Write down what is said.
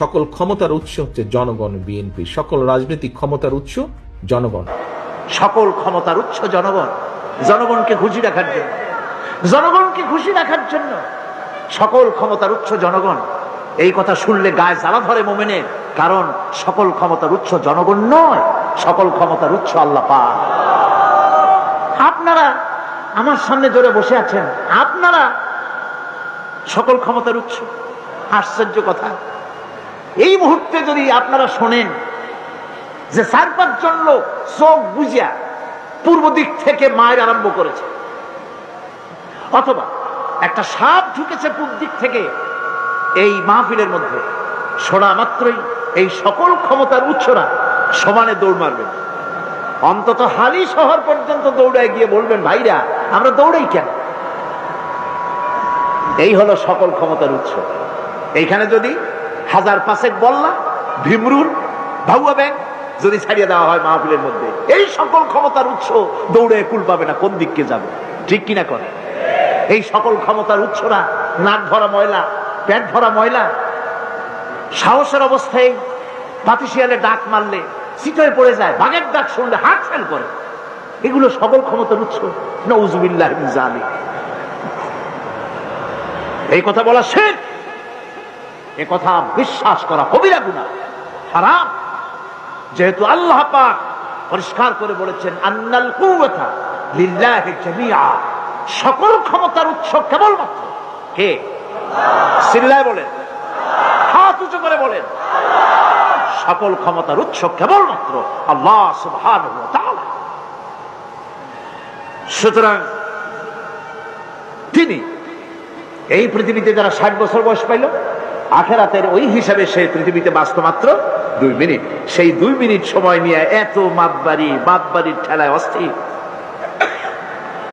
সকল ক্ষমতার উৎস হচ্ছে জনগণ, বিএনপি। সকল রাজনৈতিক ক্ষমতার উৎস জনগণ। সকল ক্ষমতার উৎস জনগণ। জনগণকে খুশি রাখার জন্য, জনগণকে খুশি রাখার জন্য সকল ক্ষমতার উৎস জনগণ। এই কথা শুনলে গায়ে জ্বালা ধরে মোমেনের, কারণ সকল ক্ষমতার উৎস জনগণ নয়, সকল ক্ষমতার উৎস আল্লাহ পাক। আপনারা আমার সামনে জোরে বসে আছেন, আপনারা সকল ক্ষমতার উৎস। আশ্চর্য কথা, এই মুহূর্তে যদি আপনারা শোনেন যে 4-5 জন লোক চোখ বুঝিয়া পূর্ব দিক থেকে মায়ের আরম্ভ করেছে, অথবা একটা সাপ ঢুকেছে পূর্ব দিক থেকে এই মাহফিলের মধ্যে, শোনা মাত্রই এই সকল ক্ষমতার উৎসরা সমানে দৌড় মারবেন। অন্তত হালি শহর পর্যন্ত দৌড়ায় গিয়ে বলবেন, ভাইরা আমরা দৌড়াই কেন? এই হলো সকল ক্ষমতার উৎস। এইখানে যদি 1000-5 বল্লা, ভীমরুল, ভাউয়া ব্যাংক যদি ছাড়িয়ে দেওয়া হয় মাহফিলের মধ্যে, এই সকল ক্ষমতার উৎস দৌড়ে কুল পাবে না কোন দিককে যাবে। ঠিক কিনা করে? এই সকল ক্ষমতার উৎসরা নাক ভরা ময়লা, পেট ভরা ময়লা, সাহসের অবস্থায় পাতিশিয়ালে ডাক মারলে চিতয়ে পড়ে যায়, বাঘের ডাক শুনলে হার্ট ফেল করে। এগুলো সকল ক্ষমতার উৎস। নাউযুবিল্লাহ মিন যালিক। এই কথা বলা শিরক, এই কথা বিশ্বাস করা কবিরা গুনাহ, হারাম। যেহেতু আল্লাহ পাক পরিষ্কার করে বলেছেন, আন্নাল কুওয়াতা লিল্লাহি জামিআ, সকল ক্ষমতার উৎস কেবলমাত্র কে? চিল্লায় বলেন, হাত উঁচু করে বলেন, সকল ক্ষমতার উৎস কেবলমাত্র আল্লাহ সুবহানাহু ওয়া তাআলা। সুতরাং তিনি এই পৃথিবীতে যারা 60 বছর বয়স পাইল, আখিরাতের ওই হিসাবে সে পৃথিবীতে বাঁচত মাত্র 2 মিনিট। সেই 2 মিনিট সময় নিয়ে এত বাপবাড়ির ঠেলায় অস্থির।